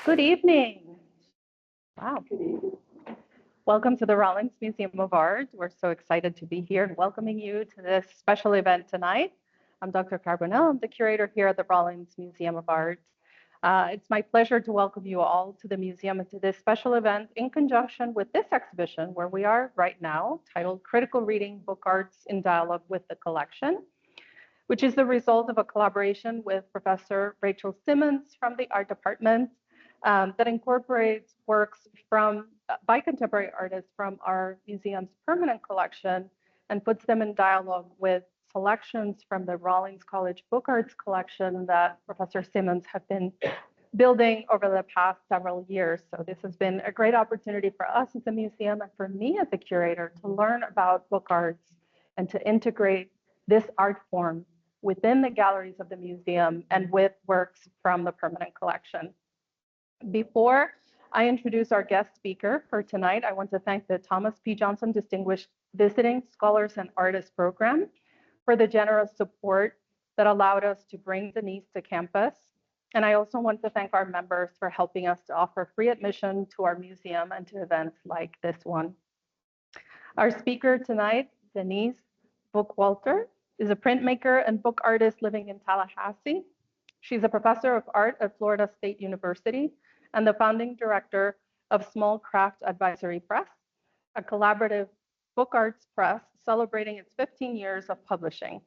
Good evening. Wow. Welcome to the Rollins Museum of Art. We're so excited to be here and welcoming you to this special event tonight. I'm Dr. Carbonell. I'm the curator here at the Rollins Museum of Art. It's my pleasure to welcome you all to the museum and to this special event in conjunction with this exhibition where we are right now, titled Critical Reading Book Arts in Dialogue with the Collection, which is the result of a collaboration with Professor Rachel Simmons from the art department that incorporates works by contemporary artists from our museum's permanent collection and puts them in dialogue with selections from the Rollins College Book Arts collection that Professor Simmons have been building over the past several years. So this has been a great opportunity for us as a museum and for me as a curator to learn about book arts and to integrate this art form within the galleries of the museum and with works from the permanent collection. Before I introduce our guest speaker for tonight, I want to thank the Thomas P. Johnson Distinguished Visiting Scholars and Artists Program for the generous support that allowed us to bring Denise to campus. And I also want to thank our members for helping us to offer free admission to our museum and to events like this one. Our speaker tonight, Denise Bookwalter, is a printmaker and book artist living in Tallahassee. She's a professor of art at Florida State University and the founding director of Small Craft Advisory Press, a collaborative book arts press celebrating its 15 years of publishing.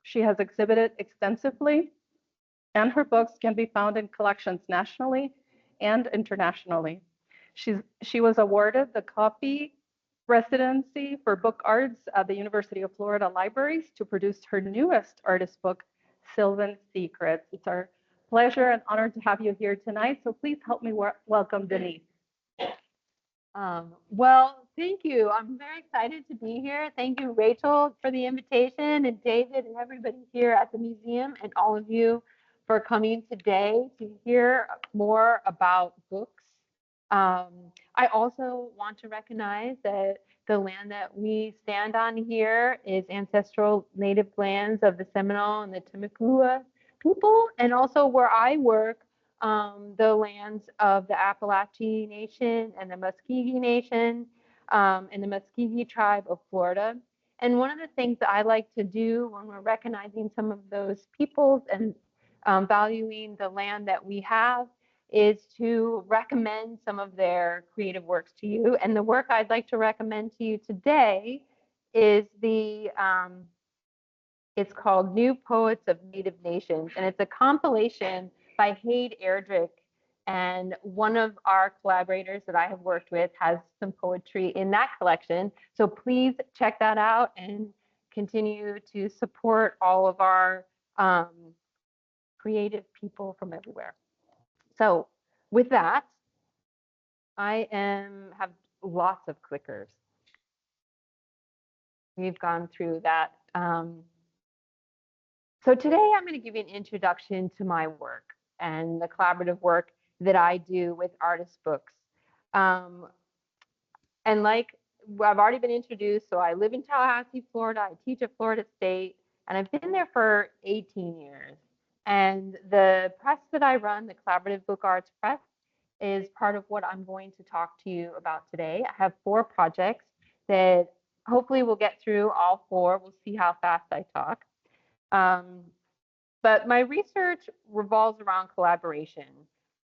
She has exhibited extensively, and her books can be found in collections nationally and internationally. She was awarded the Coffey Residency for Book Arts at the University of Florida Libraries to produce her newest artist book, Sylvan Secrets. It's our pleasure and honor to have you here tonight. So please help me welcome Denise. Well, thank you. I'm very excited to be here. Thank you, Rachel, for the invitation, and David and everybody here at the museum, and all of you for coming today to hear more about books. I also want to recognize that the land that we stand on here is ancestral native lands of the Seminole and the Timucua people, and also where I work, the lands of the Appalachian Nation and the Muskogee Nation and the Muskogee tribe of Florida. And one of the things that I like to do when we're recognizing some of those peoples and valuing the land that we have is to recommend some of their creative works to you. And the work I'd like to recommend to you today is it's called New Poets of Native Nations, and it's a compilation by Hayde Erdrich. And one of our collaborators that I have worked with has some poetry in that collection. So please check that out and continue to support all of our creative people from everywhere. So with that, I have lots of clickers. We've gone through that. So today I'm going to give you an introduction to my work and the collaborative work that I do with artist books. And like I've already been introduced, so I live in Tallahassee, Florida. I teach at Florida State, and I've been there for 18 years. And the press that I run, the Collaborative Book Arts Press, is part of what I'm going to talk to you about today. I have 4 projects that hopefully we'll get through all 4. We'll see how fast I talk. But my research revolves around collaboration,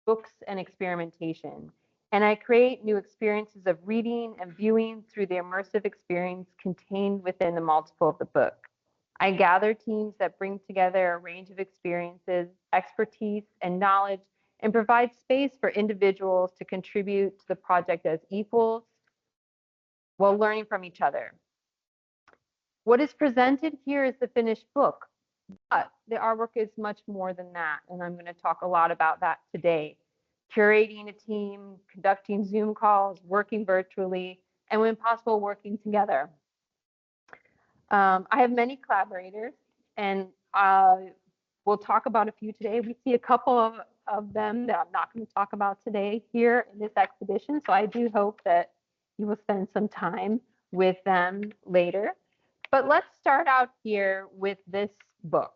books, and experimentation. And I create new experiences of reading and viewing through the immersive experience contained within the multiple of the book. I gather teams that bring together a range of experiences, expertise, and knowledge, and provide space for individuals to contribute to the project as equals while learning from each other. What is presented here is the finished book, but the artwork is much more than that, and I'm going to talk a lot about that today. Curating a team, conducting Zoom calls, working virtually, and when possible, working together. I have many collaborators, and we'll talk about a few today. We see a couple of them that I'm not going to talk about today here in this exhibition, so I do hope that you will spend some time with them later. But let's start out here with this book.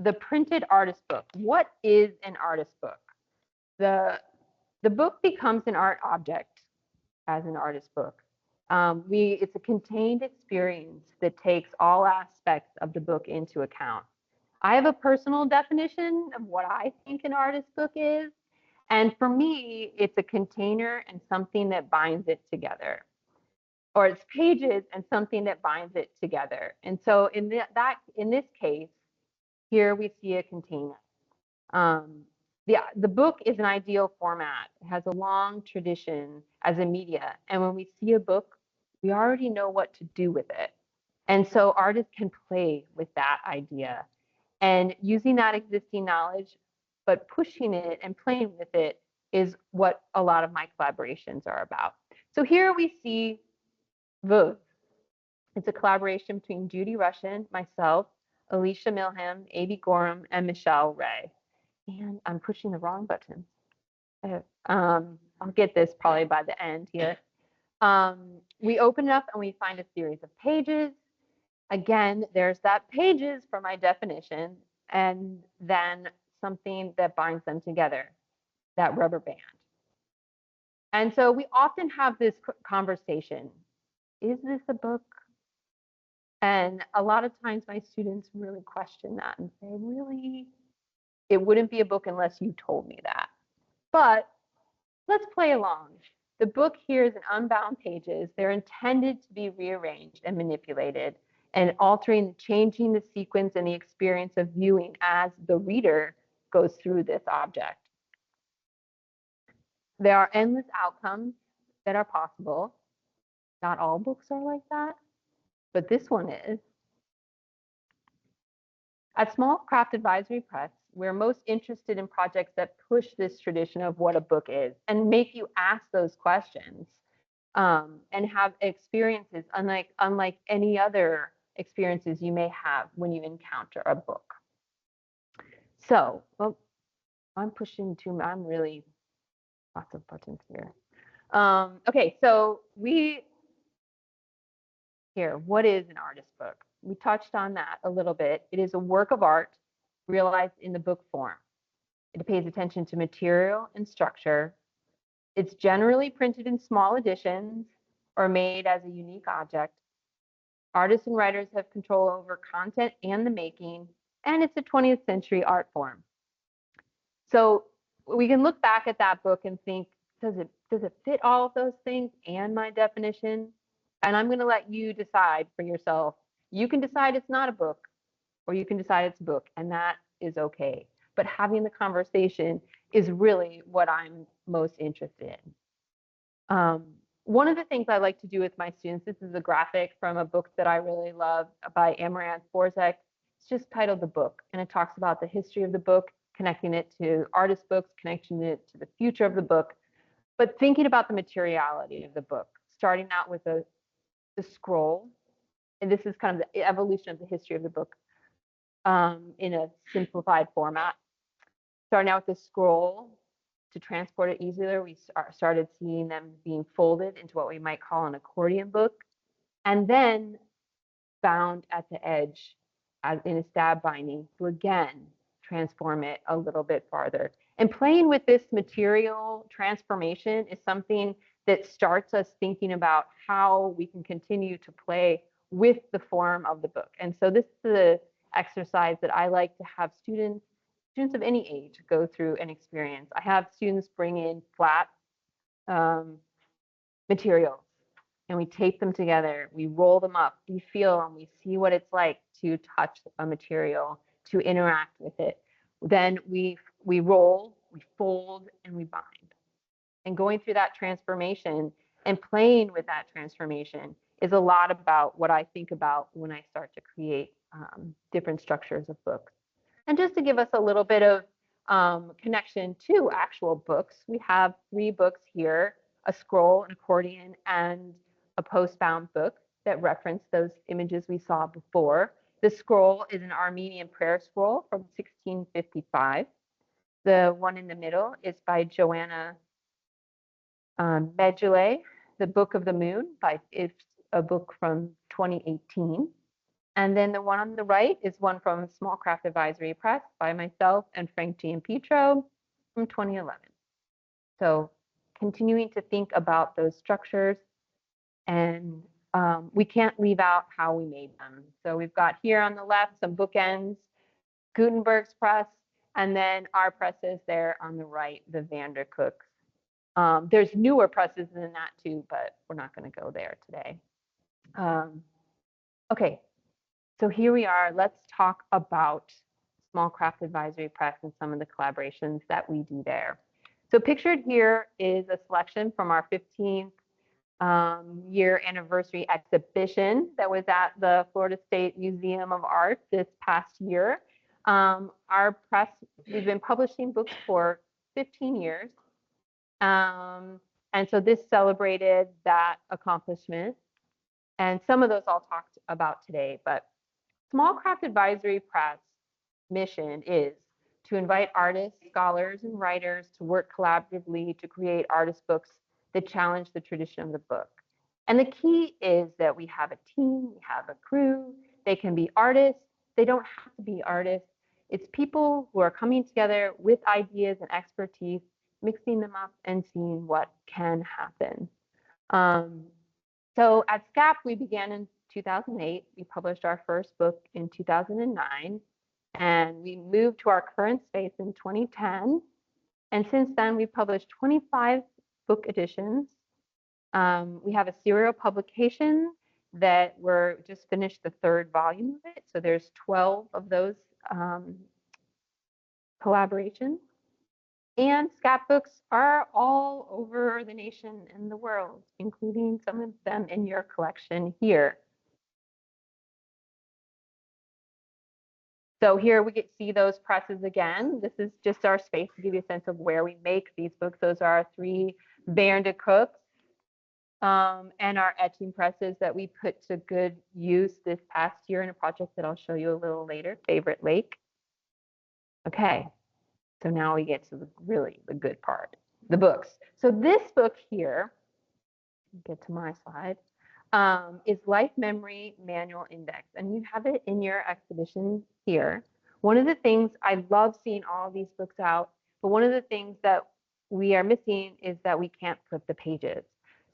the printed artist book. What is an artist book? The book becomes an art object as an artist book. It's a contained experience that takes all aspects of the book into account. I have a personal definition of what I think an artist book is. And for me, it's a container and something that binds it together, or it's pages and something that binds it together. And so in this case, here we see a container. The book is an ideal format. It has a long tradition as a media. And when we see a book, we already know what to do with it. And so artists can play with that idea and using that existing knowledge, but pushing it and playing with it is what a lot of my collaborations are about. So here we see Veuve. It's a collaboration between Judy Russian, myself, Alicia Milham, A.B. Gorham, and Michelle Ray. And I'm pushing the wrong button. I'll get this probably by the end here. We open it up and we find a series of pages. Again, there's that pages for my definition, and then something that binds them together, that rubber band. And so we often have this conversation. Is this a book? And a lot of times my students really question that and say, really? It wouldn't be a book unless you told me that. But let's play along. The book here is in unbound pages. They're intended to be rearranged and manipulated and changing the sequence and the experience of viewing as the reader goes through this object. There are endless outcomes that are possible. Not all books are like that, but this one is. At Small Craft Advisory Press, we're most interested in projects that push this tradition of what a book is and make you ask those questions and have experiences unlike any other experiences you may have when you encounter a book. So, well, I'm really lots of buttons here. Okay, so what is an artist book? We touched on that a little bit. It is a work of art realized in the book form. It pays attention to material and structure. It's generally printed in small editions or made as a unique object. Artists and writers have control over content and the making, and it's a 20th century art form. So we can look back at that book and think, does it fit all of those things and my definition? And I'm going to let you decide for yourself. You can decide it's not a book, or you can decide it's a book, and that is okay. But having the conversation is really what I'm most interested in. One of the things I like to do with my students, this is a graphic from a book that I really love by Amaranth Borzek. It's just titled The Book, and it talks about the history of the book, connecting it to artist books, connecting it to the future of the book, but thinking about the materiality of the book, starting out with the scroll. And this is kind of the evolution of the history of the book in a simplified format. Starting out with the scroll, to transport it easier, we started seeing them being folded into what we might call an accordion book, and then bound at the edge in a stab binding to again transform it a little bit farther. And playing with this material transformation is something that starts us thinking about how we can continue to play with the form of the book. And so this is the exercise that I like to have students of any age go through and experience. I have students bring in flat materials and we tape them together, we roll them up, we feel and we see what it's like to touch a material, to interact with it. Then we roll, we fold, and we bind. And going through that transformation and playing with that transformation is a lot about what I think about when I start to create different structures of books. And just to give us a little bit of connection to actual books, we have 3 books here, a scroll, an accordion, and a postbound book that reference those images we saw before. The scroll is an Armenian prayer scroll from 1655. The one in the middle is by Joanna Medjugorje. The Book of the Moon is a book from 2018. And then the one on the right is one from Small Craft Advisory Press by myself and Frank Giampietro from 2011. So continuing to think about those structures, and we can't leave out how we made them. So we've got here on the left some bookends, Gutenberg's press, and then our presses there on the right, the Vandercook's. There's newer presses than that too, but we're not going to go there today. Okay, so here we are. Let's talk about Small Craft Advisory Press and some of the collaborations that we do there. So pictured here is a selection from our 15th year anniversary exhibition that was at the Florida State Museum of Art this past year. Our press, we've been publishing books for 15 years. And so this celebrated that accomplishment. And some of those I'll talk about today, but Small Craft Advisory Press mission is to invite artists, scholars, and writers to work collaboratively to create artist books that challenge the tradition of the book. And the key is that we have a team, we have a crew, they can be artists, they don't have to be artists. It's people who are coming together with ideas and expertise, mixing them up and seeing what can happen. So at SCAP, we began in 2008. We published our first book in 2009, and we moved to our current space in 2010. And since then, we've published 25 book editions. We have a serial publication that we're just finished the 3rd volume of it. So there's 12 of those collaborations. And scrapbooks are all over the nation and the world, including some of them in your collection here. So here we get to see those presses again. This is just our space to give you a sense of where we make these books. Those are our 3 Vandercook's and our etching presses that we put to good use this past year in a project that I'll show you a little later, Favorite Lake. Okay. So now we get to the good part, the books. So this book here, get to my slide, is Life Memory Manual Index, and you have it in your exhibition here. One of the things, I love seeing all these books out, but one of the things that we are missing is that we can't flip the pages.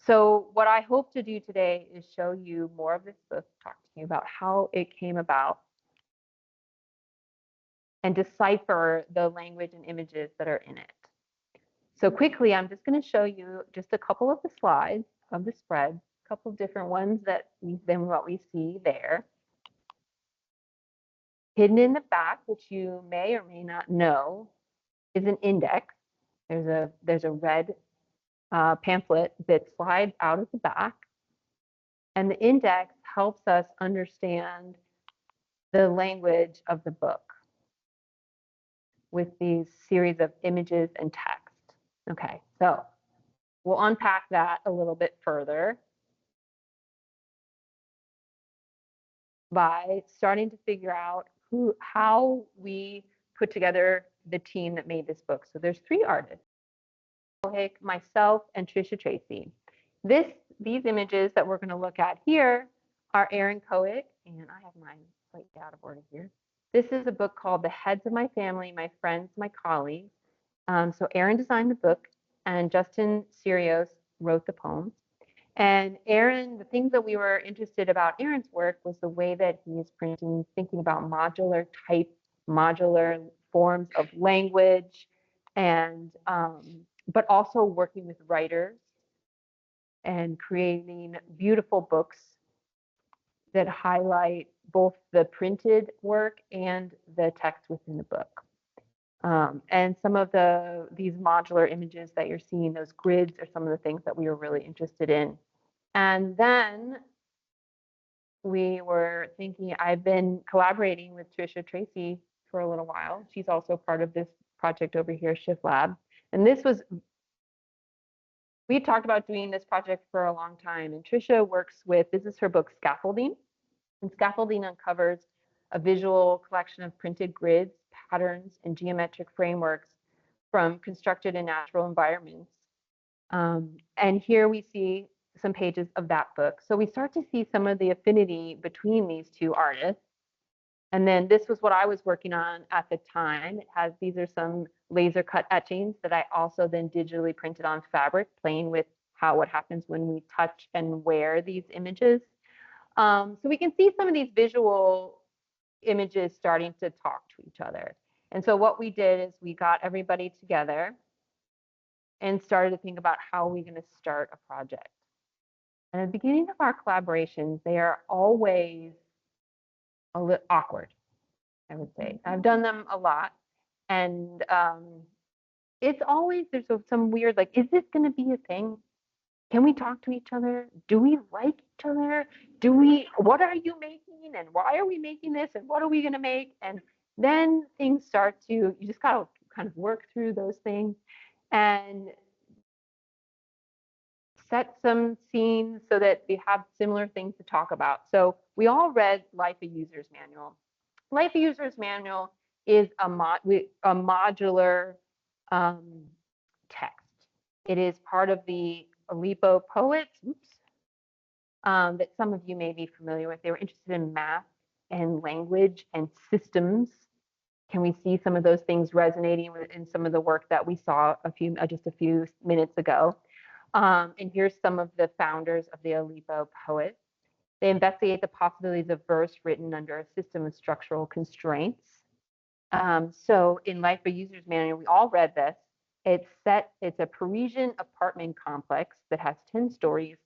So what I hope to do today is show you more of this book, talk to you about how it came about, and decipher the language and images that are in it. So quickly, I'm just going to show you just a couple of the slides of the spread, a couple of different ones that than what we see there. Hidden in the back, which you may or may not know, is an index. There's a red pamphlet that slides out of the back. And the index helps us understand the language of the book with these series of images and text. Okay, so we'll unpack that a little bit further by starting to figure out how we put together the team that made this book. So there's 3 artists, myself, and Tricia Tracy. These images that we're going to look at here are Aaron Coick, and I have mine slightly out of order here. This is a book called The Heads of My Family, My Friends, My Colleagues. So Aaron designed the book, and Justin Sirios wrote the poems. And Aaron, the things that we were interested about Aaron's work was the way that he is printing, thinking about modular forms of language, and but also working with writers and creating beautiful books that highlight both the printed work and the text within the book. And some of these modular images that you're seeing, those grids, are some of the things that we were really interested in. And then we were thinking, I've been collaborating with Tricia Tracy for a little while. She's also part of this project over here, Shift Lab. And we had talked about doing this project for a long time. And Tricia works with, this is her book, Scaffolding. And Scaffolding uncovers a visual collection of printed grids, patterns, and geometric frameworks from constructed and natural environments. And here we see some pages of that book. So we start to see some of the affinity between these two artists. And then this was what I was working on at the time. These are some laser cut etchings that I also then digitally printed on fabric, playing with what happens when we touch and wear these images. So we can see some of these visual images starting to talk to each other. And so what we did is we got everybody together and started to think about how are we going to start a project. And at the beginning of our collaborations, they are always a little awkward, I would say. I've done them a lot. And it's always, there's some weird, like, is this going to be a thing? Can we talk to each other? Do we like each other? What are you making? And why are we making this? And what are we going to make? And then things start to, you just got to kind of work through those things and set some scenes so that we have similar things to talk about. So we all read Life a User's Manual. Life a User's Manual is a modular text. It is part of the Aleppo Poets, that some of you may be familiar with. They were interested in math and language and systems. Can we see some of those things resonating in some of the work that we saw just a few minutes ago? And here's some of the founders of the Aleppo Poets. They investigate the possibilities of verse written under a system of structural constraints. So in Life a User's Manual, we all read this. It's a Parisian apartment complex that has 10 stories,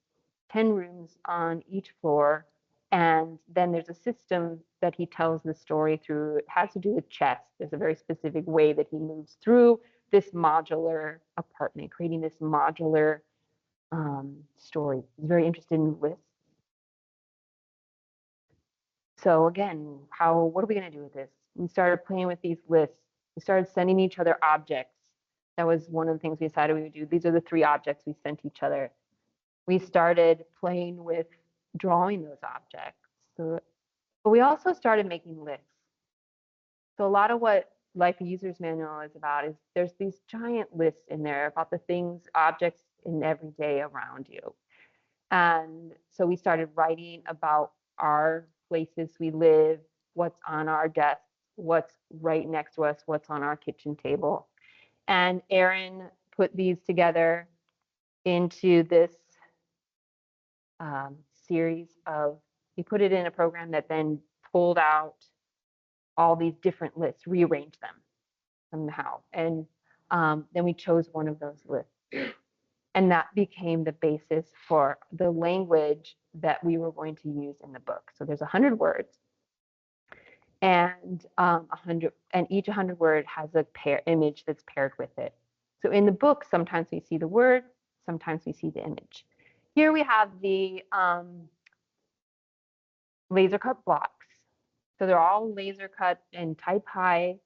10 rooms on each floor. And then there's a system that he tells the story through. It has to do with chess. There's a very specific way that he moves through this modular apartment, creating this modular story. He's very interested in lists. So again, what are we going to do with this? We started playing with these lists. We started sending each other objects. That was one of the things we decided we would do. These are the 3 objects we sent each other. We started playing with drawing those objects. But we also started making lists. So a lot of what Life a User's Manual is about is there's these giant lists in there about the things, objects in every day around you. And so we started writing about our places we live, what's on our desk, what's right next to us, what's on our kitchen table. And Erin put these together into this series of, he put it in a program that then pulled out all these different lists, rearranged them somehow. And then we chose one of those lists. And that became the basis for the language that we were going to use in the book. So there's 100 words, and each 100 word has a image that's paired with it. So in the book, sometimes we see the word, sometimes we see the image. Here we have the laser cut blocks. So they're all laser cut and type high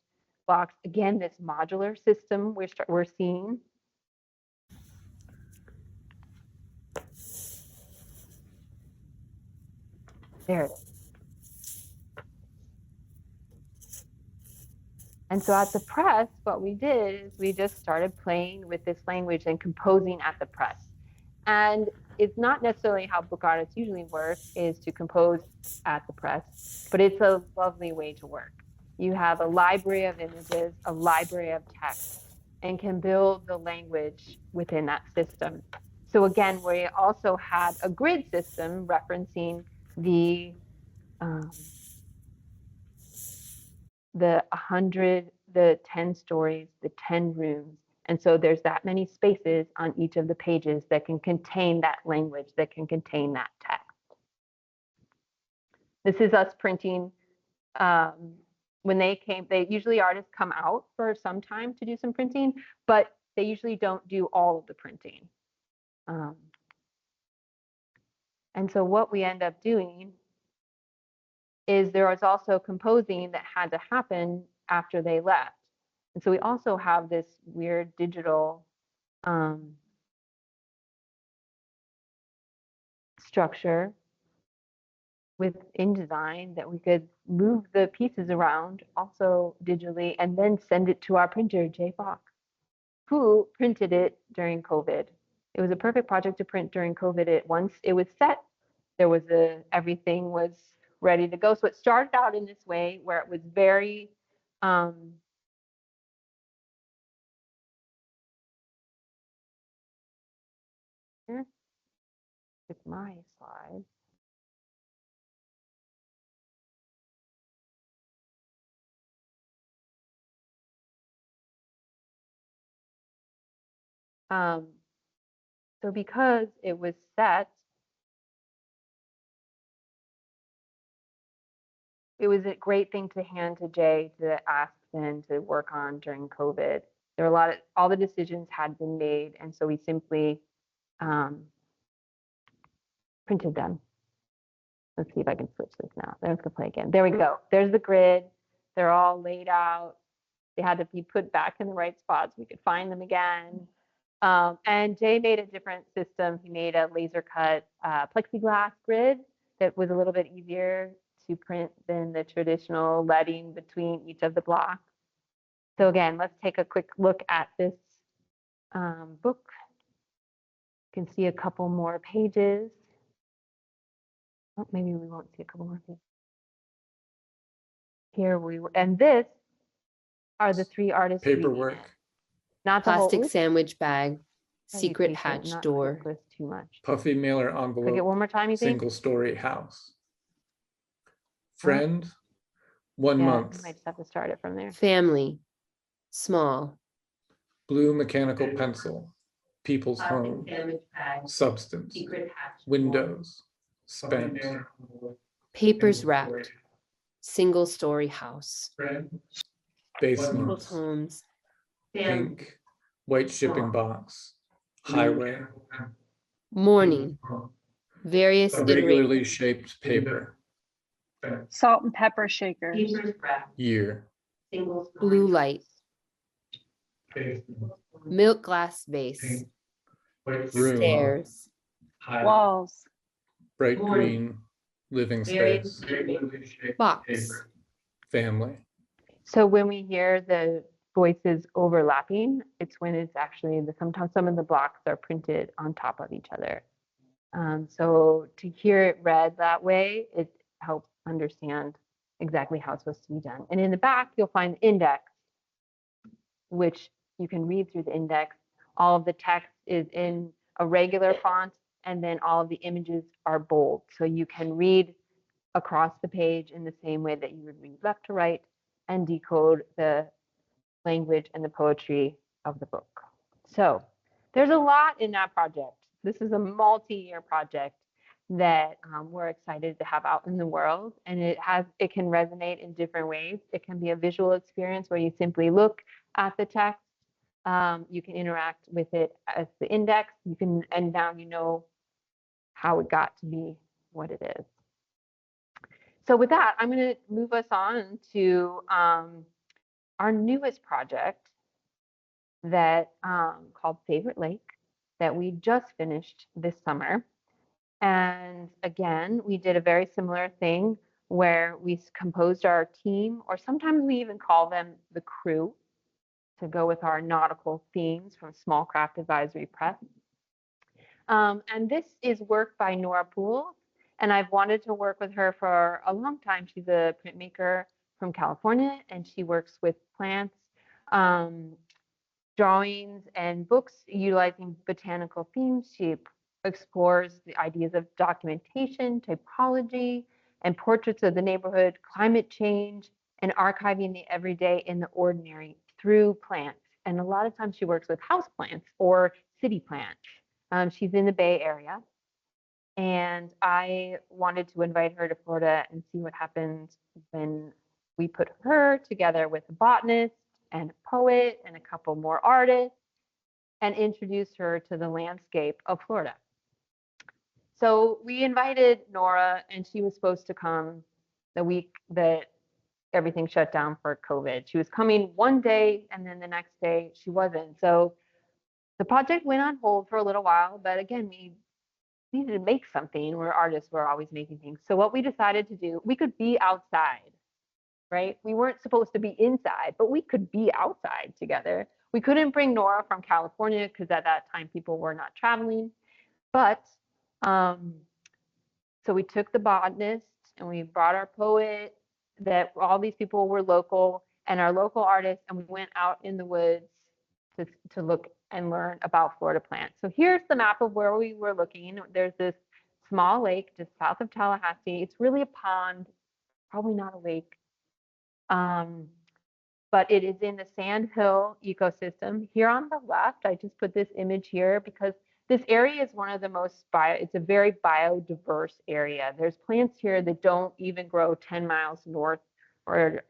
blocks. Again, this modular system we're seeing. There it is. And so at the press, what we did is we just started playing with this language and composing at the press. And it's not necessarily how book artists usually work, is to compose at the press, but it's a lovely way to work. You have a library of images, a library of text, and can build the language within that system. So again, we also had a grid system referencing the 100, the 10 stories, the 10 rooms. And so there's that many spaces on each of the pages that can contain that language, that can contain that text. This is us printing. When they usually artists come out for some time to do some printing, but they usually don't do all of the printing. And so what we end up doing is there was also composing that had to happen after they left. And so we also have this weird digital structure with InDesign that we could move the pieces around also digitally and then send it to our printer, Jay Fox, who printed it during COVID. It was a perfect project to print during COVID. Once it was set, everything was ready to go. So it started out in this way where it was very here, it's my slide. So because it was set, it was a great thing to hand to Jay to ask then to work on during COVID. There were all the decisions had been made, and so we simply printed them. Let's see if I can switch this now. There's the play again. There we go. There's the grid. They're all laid out. They had to be put back in the right spots. We could find them again. And Jay made a different system. He made a laser cut plexiglass grid that was a little bit easier to print than the traditional leading between each of the blocks. So again, let's take a quick look at this book. You can see a couple more pages. Oh, maybe we won't see a couple more pages. Here we were, and this are the three artists Paperwork. Not the Plastic whole, sandwich bag, secret patient, hatch not door. click this too much. Puffy mailer Click it envelope. one more time, you think? Single story house. Friend. 1 Yeah, month. you might just have to start it from there. Family, small. Blue mechanical pencil. People's home. Substance. Windows. Spent. Papers wrapped, single story house. People's Basement. homes, Pink. White shipping box. Highway. morning, various Irregularly shaped paper. Salt and pepper shakers. Year. blue light, milk glass vase, Room. stairs, Walls. Bright green. Living space. box, Family. So when we hear the voices overlapping, it's when it's actually sometimes some of the blocks are printed on top of each other. So to hear it read that way, it helps understand exactly how it's supposed to be done. And in the back, you'll find the index, which you can read through the index. All of the text is in a regular font, and then all of the images are bold. So you can read across the page in the same way that you would read left to right and decode the language and the poetry of the book. So there's a lot in that project. This is a multi-year project that we're excited to have out in the world, and it can resonate in different ways. It can be a visual experience where you simply look at the text. You can interact with it as the index. And now you know how it got to be what it is. So with that, I'm going to move us on to our newest project that called Favorite Lake that we just finished this summer. And again, we did a very similar thing where we composed our team, or sometimes we even call them the crew, to go with our nautical themes from Small Craft Advisory Press. And this is work by Nora Poole, and I've wanted to work with her for a long time. She's a printmaker from California, and she works with plants, drawings, and books utilizing botanical themes. She explores the ideas of documentation, typology, and portraits of the neighborhood, climate change, and archiving the everyday in the ordinary through plants. And a lot of times she works with houseplants or city plants. She's in the Bay Area, and I wanted to invite her to Florida and see what happens when we put her together with a botanist and a poet and a couple more artists and introduce her to the landscape of Florida. So we invited Nora, and she was supposed to come the week that everything shut down for COVID. She was coming one day, and then the next day she wasn't. So the project went on hold for a little while, but again, we needed to make something. We're artists, we're always making things. So what we decided to do, we could be outside, right? We weren't supposed to be inside, but we could be outside together. We couldn't bring Nora from California because at that time people were not traveling. But so we took the botanist and we brought our poet, that all these people were local, and our local artists, and we went out in the woods to look and learn about Florida plants. So here's the map of where we were looking. There's this small lake just south of Tallahassee. It's really a pond, probably not a lake. But it is in the Sand Hill ecosystem. Here on the left, I just put this image here because this area is one of the most it's a very biodiverse area. There's plants here that don't even grow 10 miles north or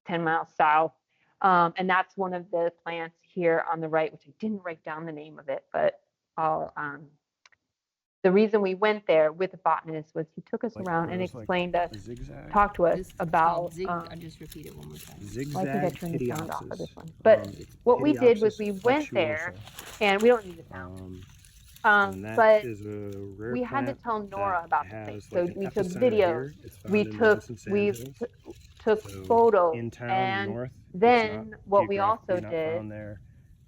10 miles south. And that's one of the plants here on the right, which I didn't write down the name of it, but I'll, the reason we went there with the botanist was he took us around and explained us, talked to us This is about, called zig. I'll just repeat it one more time. well, I think I Zigzag turned the sound off of this Pityopsis. one. But It's what we did was we Pityopsis went there, flexuosa. and we don't need the sound. And that But is a rare we had to plant tell Nora that about the has place. like So an we took epicenter videos, here. It's found we in took Robinson we Sandhills. took So photos, in town and north, it's then not what we also geographically not did found there,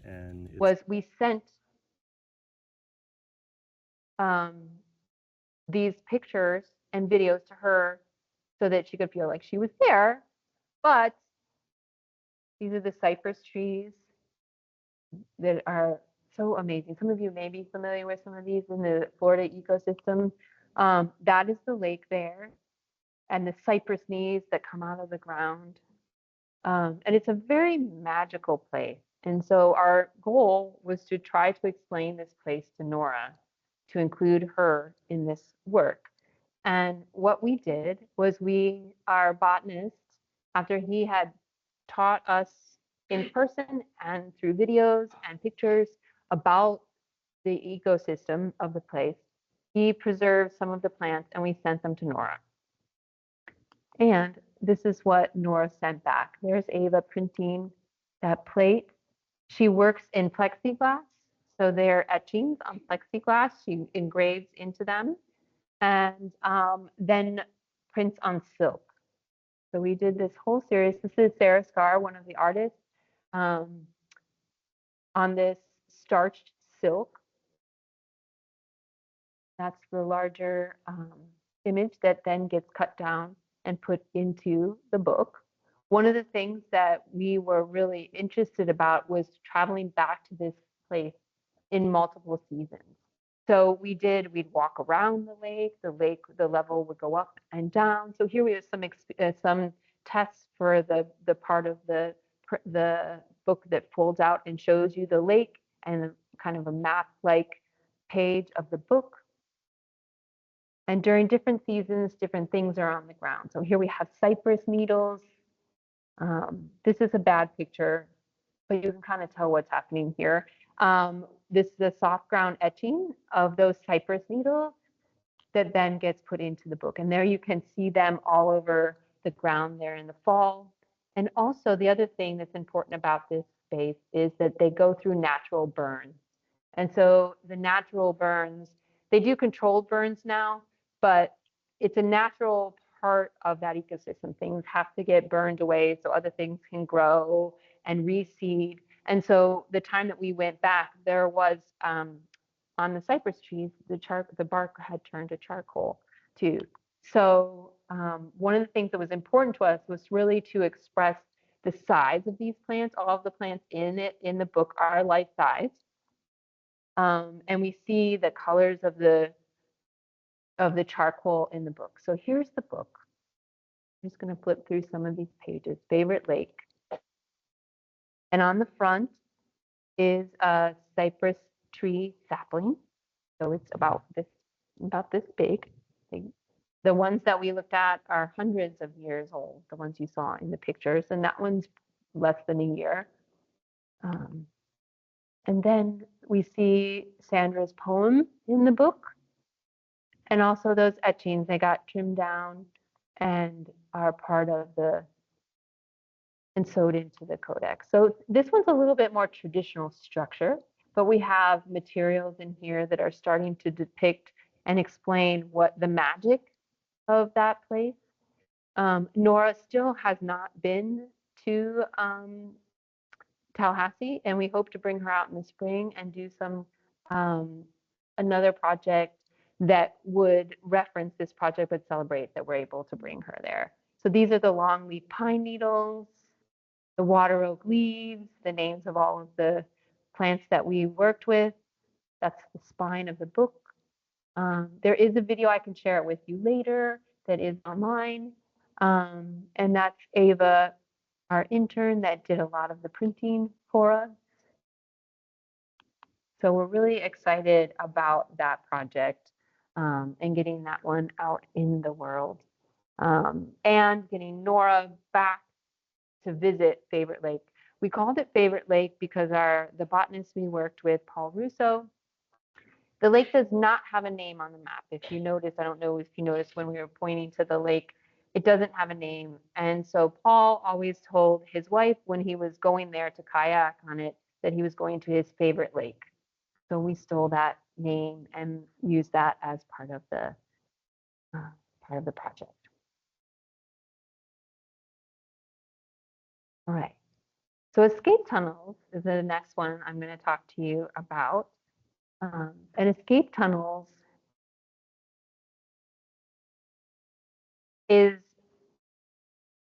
and it's was we sent these pictures and videos to her so that she could feel like she was there. But these are the cypress trees that are so amazing. Some of you may be familiar with some of these in the Florida ecosystem. That is the lake there, and the cypress knees that come out of the ground. And it's a very magical place. And so our goal was to try to explain this place to Nora, to include her in this work. And what we did was our botanist, after he had taught us in person and through videos and pictures about the ecosystem of the place, he preserved some of the plants and we sent them to Nora. And this is what Nora sent back. There's Ava printing that plate. She works in plexiglass, so they're etchings on plexiglass. She engraves into them and then prints on silk. So we did this whole series. This is Sarah Scar, one of the artists, on this starched silk. That's the larger image that then gets cut down and put into the book. One of the things that we were really interested about was traveling back to this place in multiple seasons. So we'd walk around the lake, the level would go up and down. So here we have some tests for the part of the book that folds out and shows you the lake, and kind of a map-like page of the book. And during different seasons, different things are on the ground. So here we have cypress needles. This is a bad picture, but you can kind of tell what's happening here. This is a soft ground etching of those cypress needles that then gets put into the book. And there you can see them all over the ground there in the fall. And also the other thing that's important about this space is that they go through natural burns. And so the natural burns, they do controlled burns now, but it's a natural part of that ecosystem. Things have to get burned away so other things can grow and reseed. And so the time that we went back, there was on the cypress trees, the bark had turned to charcoal too. So one of the things that was important to us was really to express the size of these plants. All of the plants in the book are life size. And we see the colors of the charcoal in the book. So here's the book. I'm just going to flip through some of these pages. Favorite lake. And on the front is a cypress tree sapling. So it's about this big. The ones that we looked at are hundreds of years old, the ones you saw in the pictures, and that one's less than a year. And then we see Sandra's poem in the book, and also those etchings. They got trimmed down and are part of and sewed into the codex. So this one's a little bit more traditional structure, but we have materials in here that are starting to depict and explain what the magic of that place. Nora still has not been to Tallahassee, and we hope to bring her out in the spring and do some another project that would reference this project but celebrate that we're able to bring her there. So these are the longleaf pine needles, the water oak leaves, the names of all of the plants that we worked with. That's the spine of the book. There is a video, I can share it with you later, that is online. And that's Ava, our intern, that did a lot of the printing for us. So we're really excited about that project and getting that one out in the world. And getting Nora back to visit Favorite Lake. We called it Favorite Lake because the botanist we worked with, Paul Russo, the lake does not have a name on the map. If you notice, I don't know if you noticed when we were pointing to the lake, it doesn't have a name. And so Paul always told his wife when he was going there to kayak on it that he was going to his favorite lake. So we stole that name and used that as part of the project. All right. So escape tunnels is the next one I'm going to talk to you about. And escape tunnels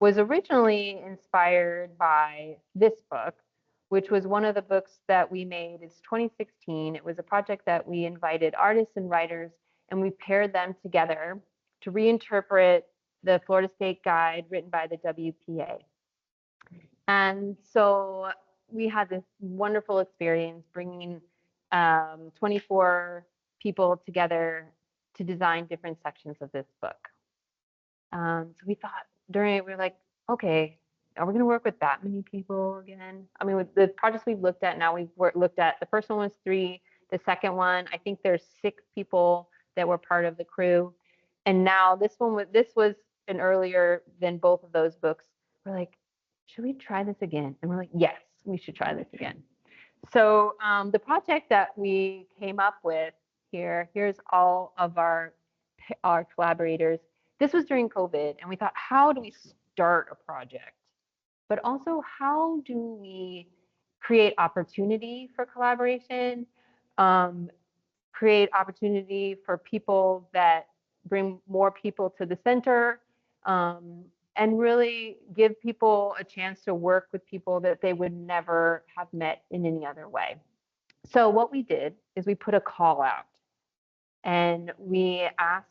was originally inspired by this book, which was one of the books that we made. It's 2016. It was a project that we invited artists and writers, and we paired them together to reinterpret the Florida State Guide written by the WPA. And so we had this wonderful experience bringing 24 people together to design different sections of this book. So we thought during it, we were like, okay, are we going to work with that many people again? I mean, with the projects we've looked at now, looked at, the first one was 3, the second one, I think there's 6 people that were part of the crew. And now this was an earlier than both of those books. We're like, should we try this again? And we're like, yes, we should try this again. So the project that we came up with here's all of our collaborators. This was during COVID, and we thought, how do we start a project? But also, how do we create opportunity for collaboration, create opportunity for people that bring more people to the center, and really give people a chance to work with people that they would never have met in any other way. So what we did is we put a call out, and we asked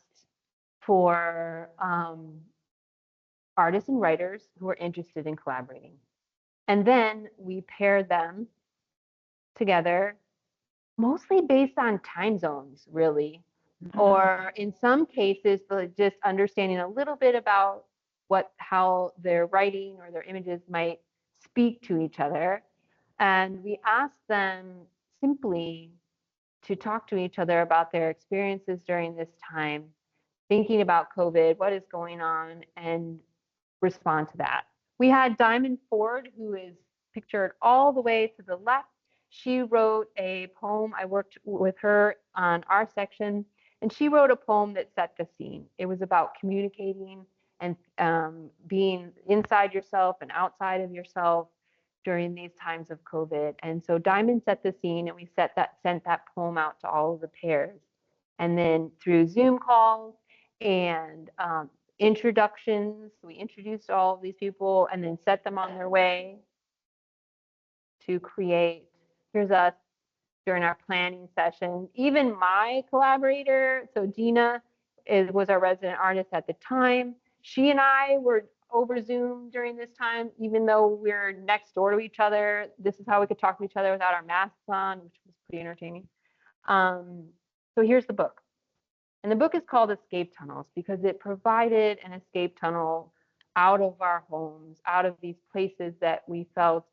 for artists and writers who are interested in collaborating. And then we paired them together, mostly based on time zones, really, or in some cases, just understanding a little bit about how their writing or their images might speak to each other. And we asked them simply to talk to each other about their experiences during this time, thinking about COVID, what is going on, and respond to that. We had Diamond Ford, who is pictured all the way to the left. She wrote a poem. I worked with her on our section, and she wrote a poem that set the scene. It was about communicating and being inside yourself and outside of yourself during these times of COVID. And so Diamond set the scene, and we sent that poem out to all of the pairs. And then through Zoom calls and introductions, we introduced all of these people and then set them on their way to create. Here's us during our planning session. Even my collaborator, so Gina was our resident artist at the time. She and I were over Zoom during this time, even though we're next door to each other. This is how we could talk to each other without our masks on, which was pretty entertaining. So here's the book. And the book is called Escape Tunnels because it provided an escape tunnel out of our homes, out of these places that we felt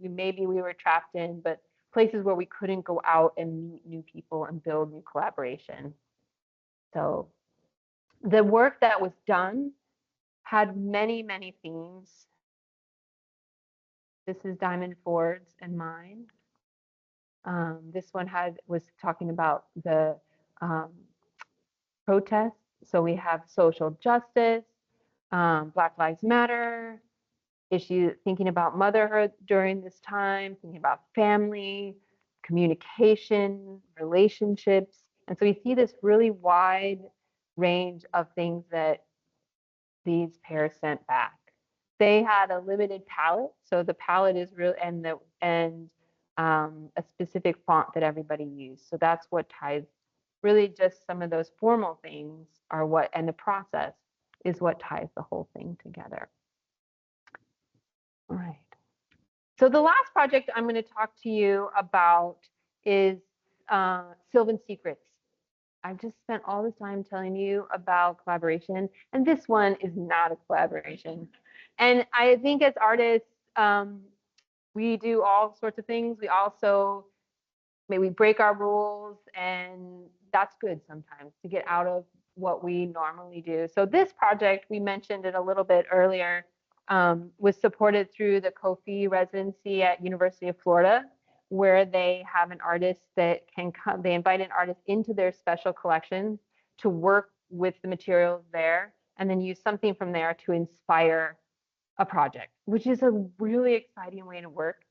maybe we were trapped in, but places where we couldn't go out and meet new people and build new collaboration. So the work that was done had many, many themes. This is Diamond Ford's and mine. This one was talking about the protests. So we have social justice, Black Lives Matter, issues, thinking about motherhood during this time, thinking about family, communication, relationships. And so we see this really wide range of things that these pairs sent back. They had a limited palette, so the palette is real, and a specific font that everybody used. So that's what ties, really just some of those formal things are what, and the process is what ties the whole thing together. All right. So the last project I'm going to talk to you about is Sylvan Secrets. I've just spent all this time telling you about collaboration, and this one is not a collaboration. And I think as artists, we do all sorts of things. We also maybe break our rules, and that's good sometimes to get out of what we normally do. So this project, we mentioned it a little bit earlier, was supported through the Kofi residency at University of Florida, where they have an artist that can come, they invite an artist into their special collections to work with the materials there, and then use something from there to inspire a project, which is a really exciting way to work.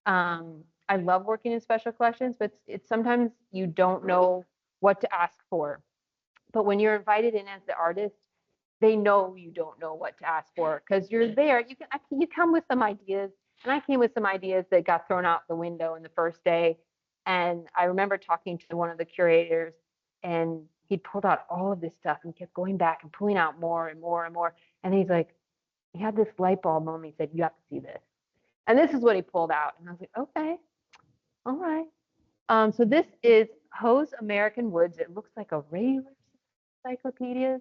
I love working in special collections, but it's sometimes you don't know what to ask for. But when you're invited in as the artist, they know you don't know what to ask for because you're there. You come with some ideas, and I came with some ideas that got thrown out the window in the first day. And I remember talking to one of the curators, and he pulled out all of this stuff and kept going back and pulling out more and more and more. And he's like, he had this light bulb moment. He said, "You have to see this." And this is what he pulled out. And I was like, okay, all right. So this is Ho's American Woods. It looks like a regular encyclopedia.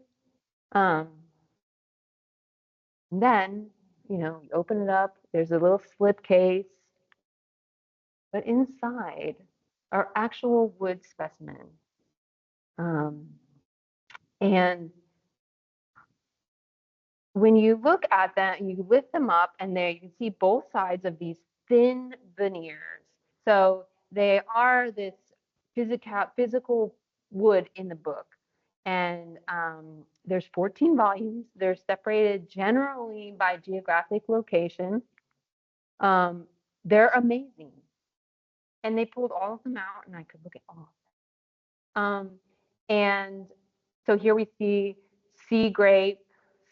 Then, you open it up. There's a little slip case. But inside are actual wood specimens. And when you look at them, you lift them up, and there you can see both sides of these thin veneers. So they are this physical wood in the book. And there's 14 volumes. They're separated generally by geographic location. They're amazing. And they pulled all of them out, and I could look at all of them. And so here we see sea grape,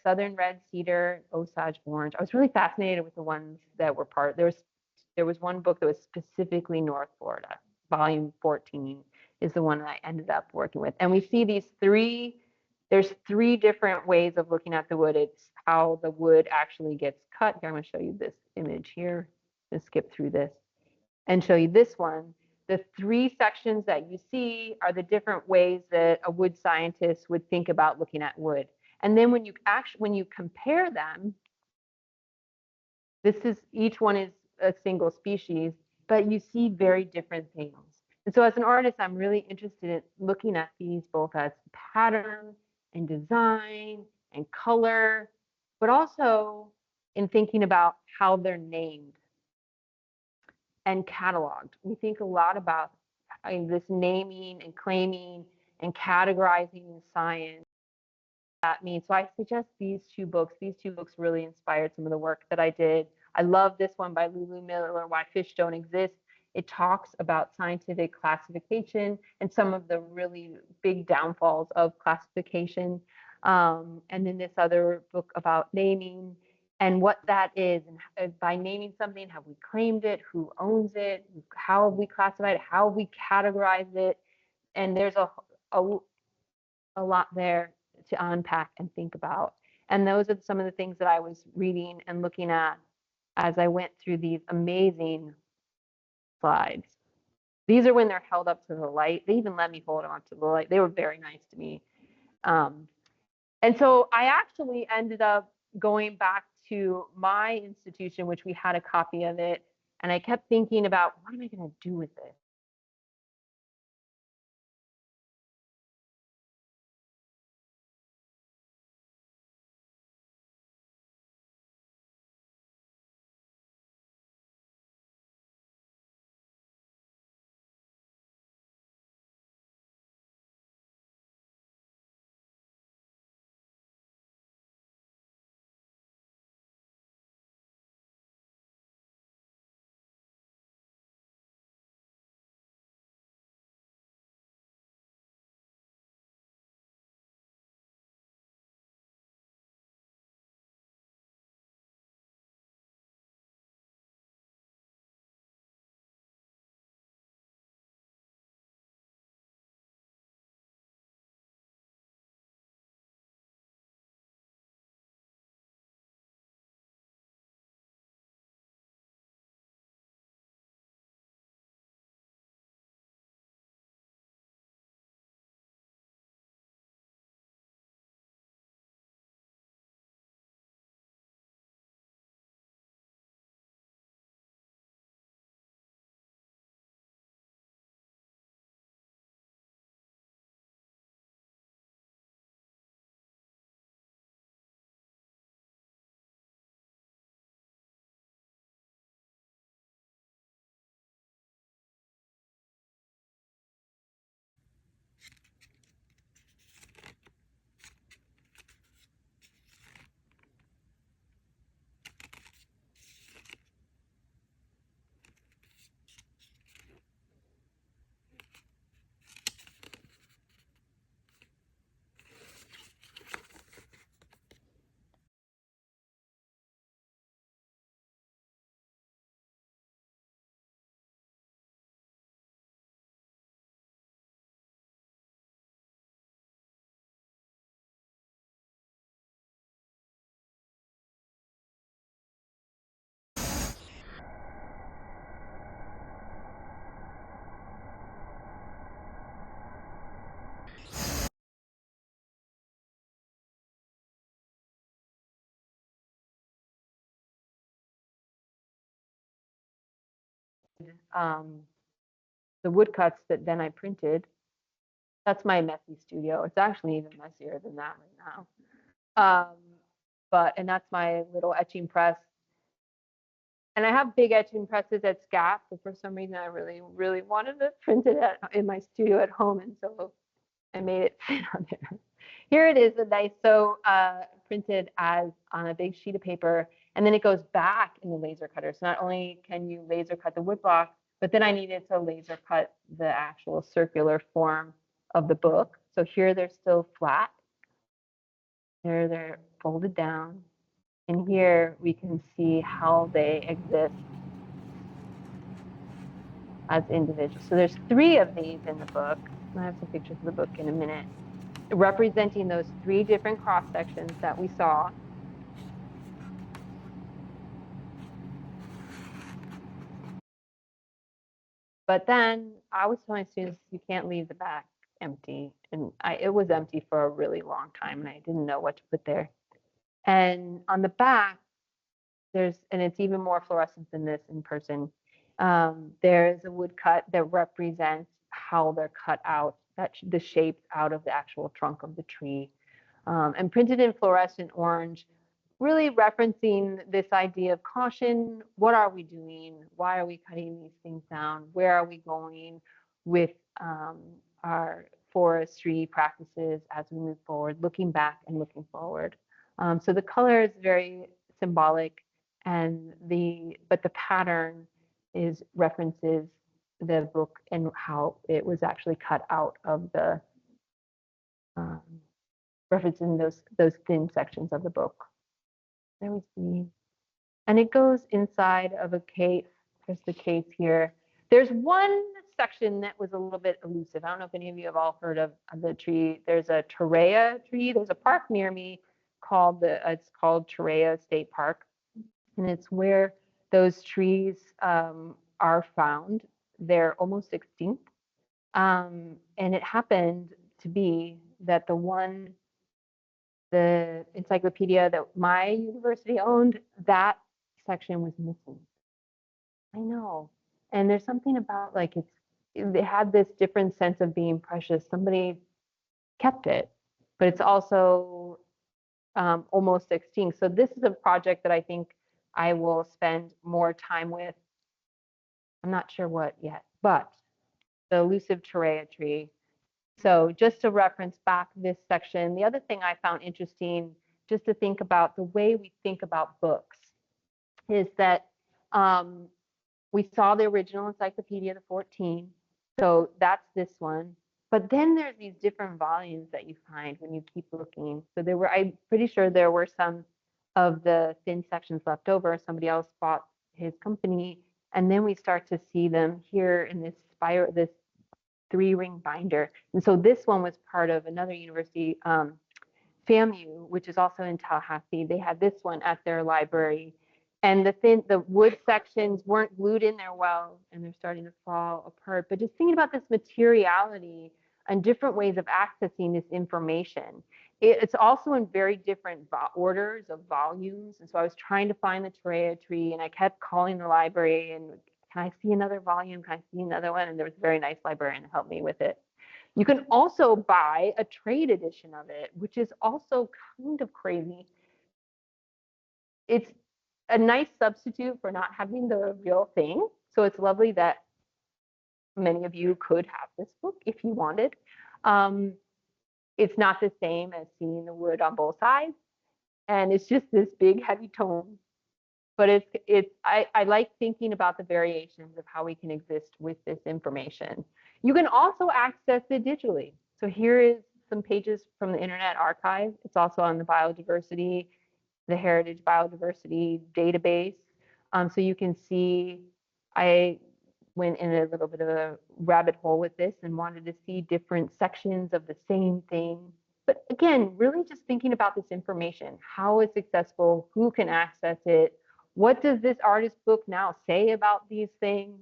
southern red cedar, Osage orange. I was really fascinated with the ones that were there was one book that was specifically North Florida. Volume 14 is the one that I ended up working with. And we see there's three different ways of looking at the wood. It's how the wood actually gets cut. Here, I'm going to show you this image here. Let's skip through this and show you this one. The three sections that you see are the different ways that a wood scientist would think about looking at wood. And then when you compare them, each one is a single species, but you see very different things. And so as an artist, I'm really interested in looking at these both as pattern and design and color, but also in thinking about how they're named and cataloged. We think a lot about this naming and claiming and categorizing in science. That means, so I suggest these two books. These two books really inspired some of the work that I did. I love this one by Lulu Miller, Why Fish Don't Exist. It talks about scientific classification and some of the really big downfalls of classification. And then this other book about naming and what that is, and by naming something, have we claimed it? Who owns it? How have we classified it? How have we categorized it? And there's a lot there to unpack and think about. And those are some of the things that I was reading and looking at as I went through these amazing slides. These are when they're held up to the light. They even let me hold on to the light. They were very nice to me. And so I actually ended up going back to my institution, which we had a copy of it. And I kept thinking about, what am I going to do with this? the woodcuts that then I printed. That's my messy studio. It's actually even messier than that right now. And that's my little etching press. And I have big etching presses at SCAP, but for some reason I really, really wanted to print it in my studio at home, and so I made it fit on there. Here it is, a nice printed as on a big sheet of paper, and then it goes back in the laser cutter. So not only can you laser cut the wood block, but then I needed to laser cut the actual circular form of the book. So here they're still flat. Here they're folded down. And here we can see how they exist as individuals. So there's 3 of these in the book. I have some pictures of the book in a minute, representing those 3 different cross sections that we saw. But then I always tell my students, you can't leave the back empty. And it was empty for a really long time, and I didn't know what to put there. And on the back, and it's even more fluorescent than this in person, there's a woodcut that represents how they're cut out, the shapes out of the actual trunk of the tree, and printed in fluorescent orange, really referencing this idea of caution. What are we doing? Why are we cutting these things down? Where are we going with our forestry practices as we move forward, looking back and looking forward? So the color is very symbolic, but the pattern references the book and how it was actually cut out of the referencing those thin sections of the book. There we see. And it goes inside of a case. There's the case here. There's one section that was a little bit elusive. I don't know if any of you have all heard of the tree. There's a Torreya tree. There's a park near me it's called Torreya State Park. And it's where those trees are found. They're almost extinct. And it happened to be that the encyclopedia that my university owned, that section was missing. I know. And there's something about it had this different sense of being precious. Somebody kept it, but it's also almost extinct. So this is a project that I think I will spend more time with. I'm not sure what yet, but the elusive Torreya tree. So just to reference back this section, the other thing I found interesting, just to think about the way we think about books, is that we saw the original encyclopedia, the 14. So that's this one. But then there's these different volumes that you find when you keep looking. So I'm pretty sure there were some of the thin sections left over. Somebody else bought his company. And then we start to see them here in this 3-ring binder. And so this one was part of another university, FAMU, which is also in Tallahassee. They had this one at their library. And the wood sections weren't glued in there well, and they're starting to fall apart. But just thinking about this materiality and different ways of accessing this information. It's also in very different orders of volumes. And so I was trying to find the Torreya tree, and I kept calling the library and, can I see another volume? Can I see another one? And there was a very nice librarian to help me with it. You can also buy a trade edition of it, which is also kind of crazy. It's a nice substitute for not having the real thing. So it's lovely that many of you could have this book if you wanted. It's not the same as seeing the wood on both sides. And it's just this big heavy tome. But I like thinking about the variations of how we can exist with this information. You can also access it digitally. So here is some pages from the Internet Archive. It's also on the the Heritage Biodiversity database. So you can see, I went in a little bit of a rabbit hole with this and wanted to see different sections of the same thing. But again, really just thinking about this information, how it's accessible, who can access it, what does this artist book now say about these things?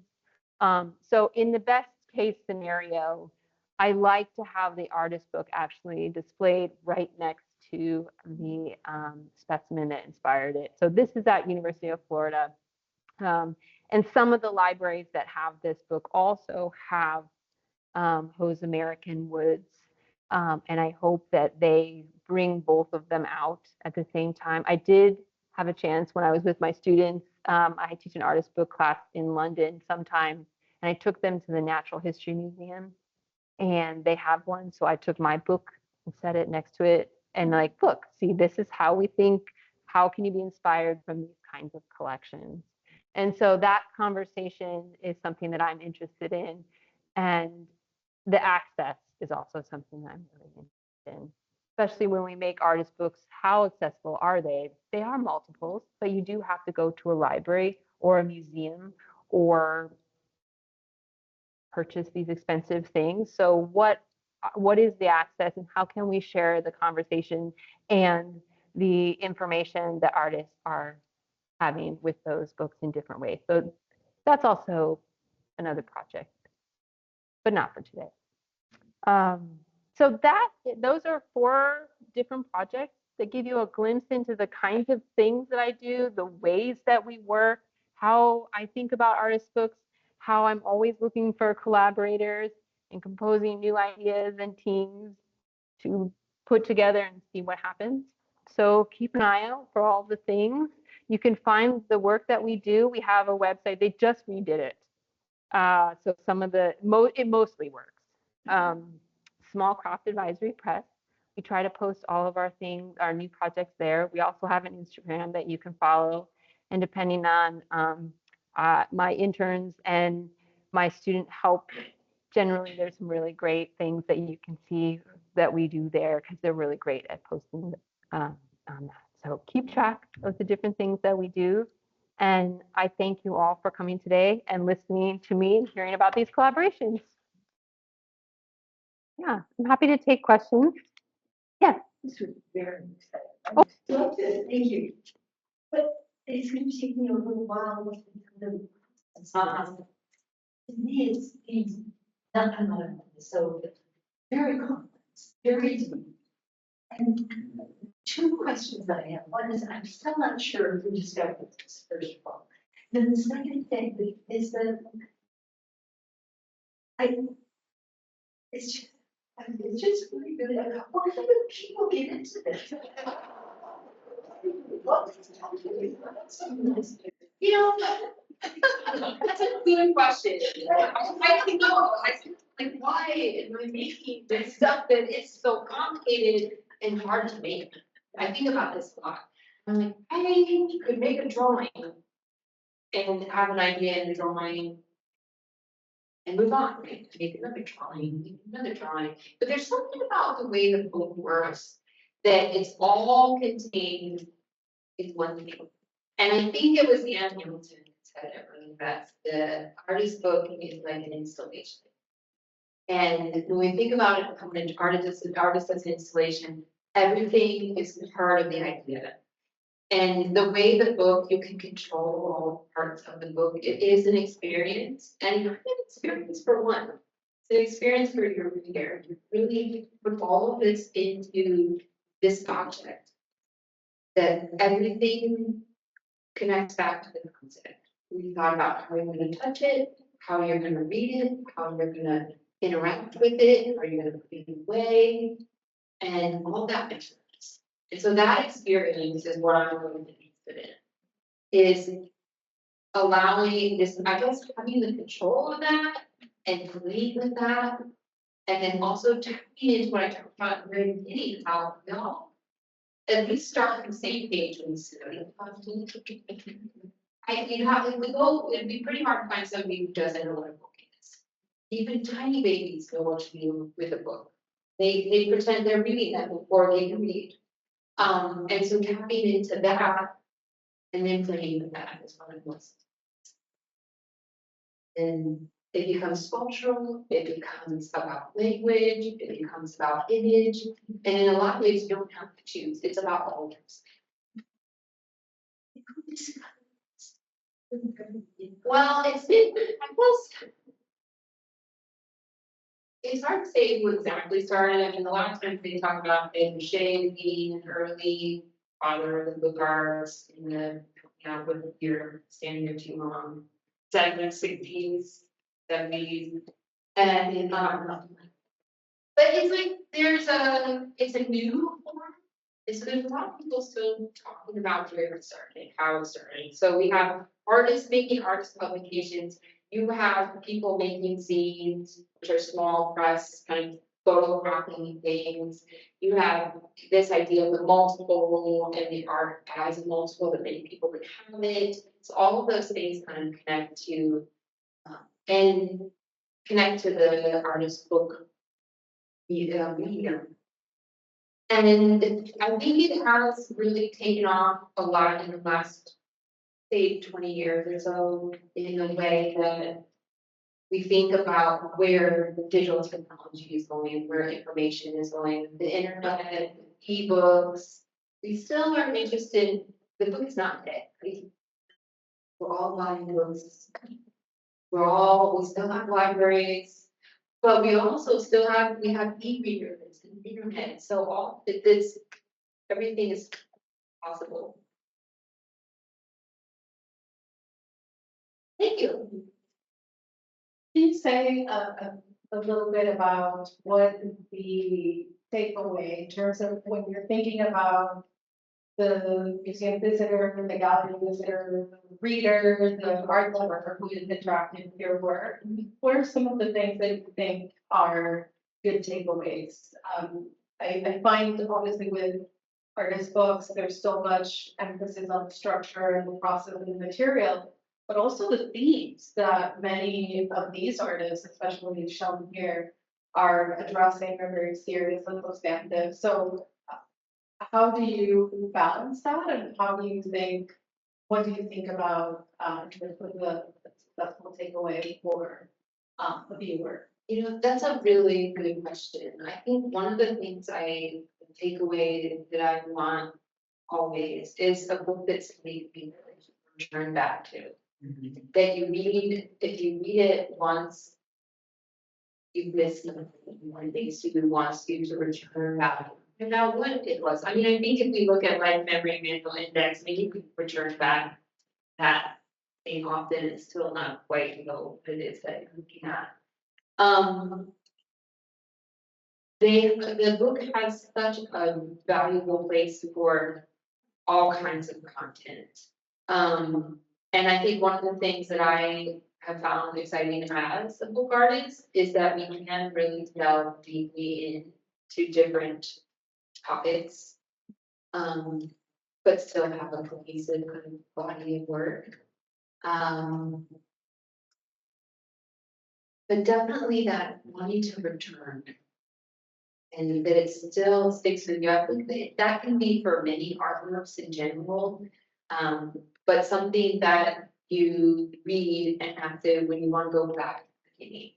So in the best case scenario, I like to have the artist book actually displayed right next to the specimen that inspired it. So this is at University of Florida. And some of the libraries that have this book also have Ho's American Woods. And I hope that they bring both of them out at the same time. I did have a chance when I was with my students. I teach an artist book class in London sometime, and I took them to the Natural History Museum, and they have one. So I took my book and set it next to it, and like, look, see, this is how we think. How can you be inspired from these kinds of collections? And so that conversation is something that I'm interested in, and the access is also something that I'm really interested in, especially when we make artist books. How accessible are they? They are multiples, but you do have to go to a library or a museum or purchase these expensive things. So what is the access, and how can we share the conversation and the information that artists are having with those books in different ways? So that's also another project, but not for today. So those are 4 different projects that give you a glimpse into the kinds of things that I do, the ways that we work, how I think about artist books, how I'm always looking for collaborators and composing new ideas and teams to put together and see what happens. So keep an eye out for all the things. You can find the work that we do. We have a website. They just redid it. So some of it mostly works. Small Craft Advisory Press. We try to post all of our things, our new projects there. We also have an Instagram that you can follow. And depending on my interns and my student help, generally there's some really great things that you can see that we do there, because they're really great at posting on that. So keep track of the different things that we do. And I thank you all for coming today and listening to me and hearing about these collaborations. Yeah, I'm happy to take questions. Yeah. This was very exciting. I loved it. Thank you. But it's going to take me a little while to the to me, it's not so very complex, very deep. And 2 questions that I have. One is, I'm still not sure if we discovered this, first of all. Then the second thing is that it's just really good. Why do people get into this? You know, that's a good question. I don't know. Like, why am I making this stuff that is so complicated and hard to make? I think about this a lot. I'm like, I could make a drawing and have an idea in the drawing and move on, right? Make another drawing. But there's something about the way the book works that it's all contained in one thing. And I think it was Anne Hamilton who said it really best. The artist book is like an installation. And when we think about it becoming an artist as an installation, everything is part of the idea. And the way the book, you can control all parts of the book. It is an experience, and it's an experience for one. It's an experience for your reader. You really put all of this into this object. That everything connects back to the concept. We thought about how you're going to touch it, how you're going to read it, how you're going to interact with it, how you're going to put it away, and all that makes sense. And so that experience is what I'm really interested in, is allowing this, I guess, having the control of that and playing with that, and then also tapping into what I talked about at the very beginning, how we all at least start on the same page when we study. It'd be pretty hard to find somebody who doesn't know what a book is. Even tiny babies know what to do with a book. They pretend they're reading them before they can read. And so tapping into that and then playing with that is one of the most. And it becomes sculptural, it becomes about language, it becomes about image, and in a lot of ways you don't have to choose. It's about all of those. Well, it's hard to say who exactly started. I mean, a lot of times they talk about Shea being an early father of the book arts in the with your standing there too long. It's like in the 60s, 70s, and but it's like it's a new form. And so there's a lot of people still talking about where it's starting, how it's starting. So we have artists making artist publications. You have people making zines, which are small press kind of photocopying things. You have this idea of the multiple and the art as a multiple that many people would have it. So all of those things kind of connect to the artist book medium. And I think it has really taken off a lot in the last, say, 20 years or so, in a way that we think about where digital technology is going, where information is going, the internet, ebooks. We still are interested, the book is not dead. We're all buying books. We still have libraries. But we also still have e-readers and internet, so all this, everything is possible. Thank you. Can you say a little bit about what the takeaway in terms of when you're thinking about the museum visitor, the gallery visitor, the reader, the art lover who is interacting with your work? What are some of the things that you think are good takeaways? I find obviously with artist books, there's so much emphasis on the structure and the process of the material, but also the themes that many of these artists, especially shown here, are addressing are very serious and substantive. So how do you balance that, and what do you think about in terms of the successful takeaway for the viewer? That's a really good question. I think one of the things I take away that I want always is a book that's made me return back to. That you read, if you read it once, you miss something. One thing student wants you to return back. And now what it was. I mean, I think if we look at like memory mental index, maybe you could return back that thing often, it's still not quite what it is that you're looking at. The book has such a valuable place for all kinds of content. And I think one of the things that I have found exciting as a book artist is that we can really delve deeply into different topics, but still have a cohesive kind of body of work. But definitely that wanting to return and that it still sticks with you. I think that can be for many artworks in general, but something that you read and have to, when you want to go back to the beginning.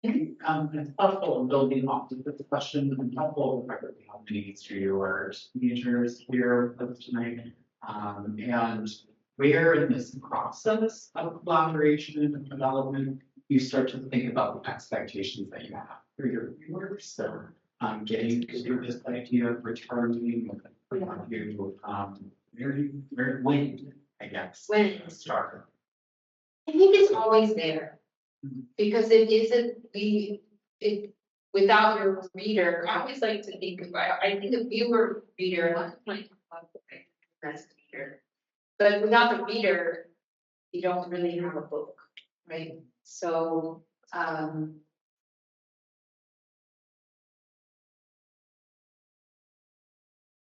It's helpful in building off of this question, and helpful in how many history or majors here with us tonight. And where in this process of collaboration and development, you start to think about the expectations that you have for your viewers. So getting to this idea of returning very, very when, I guess. When start. I think it's always there. Because it isn't without your reader. I always like to think about. I think a viewer reader, not like that's reader, but without the reader, you don't really have a book, right? So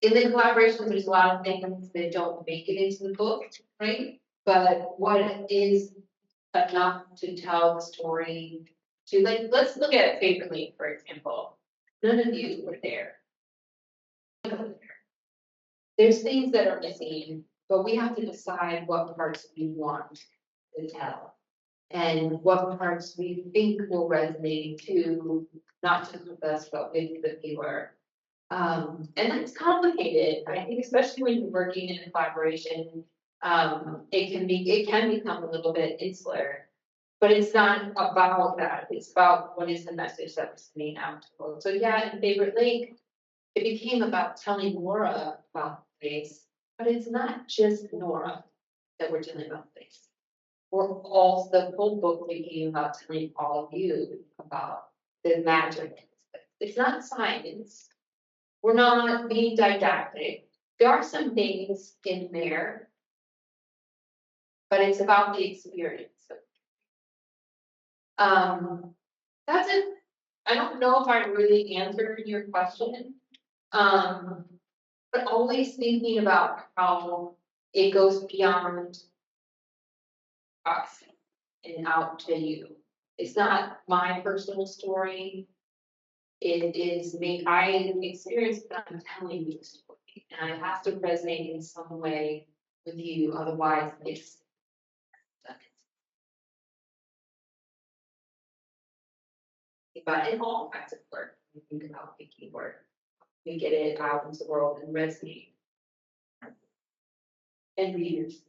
in the collaborations, there's a lot of things that don't make it into the book, right? But what is enough to tell the story to, like, let's look at Favorite Lake, for example. None of you were there. There's things that are missing, but we have to decide what parts we want to tell and what parts we think will resonate to not just with us, but with the viewer. And that's complicated. I think especially when you're working in a collaboration, it can become a little bit insular, but it's not about that. It's about what is the message that we're sending out to folks. So yeah, in Favorite Lake, it became about telling Nora about the place, but it's not just Nora that we're telling about the place. The whole book became about telling all of you about the magic. It's not science. We're not being didactic. There are some things in there, but it's about the experience. That's it. I don't know if I really answered your question. But always thinking about how it goes beyond us and out to you. It's not my personal story. It is me. I experienced that I'm telling you a story, and it has to resonate in some way with you. Otherwise, it's but in all kinds of work, we think about making work, we get it out into the world and resonate. And readers.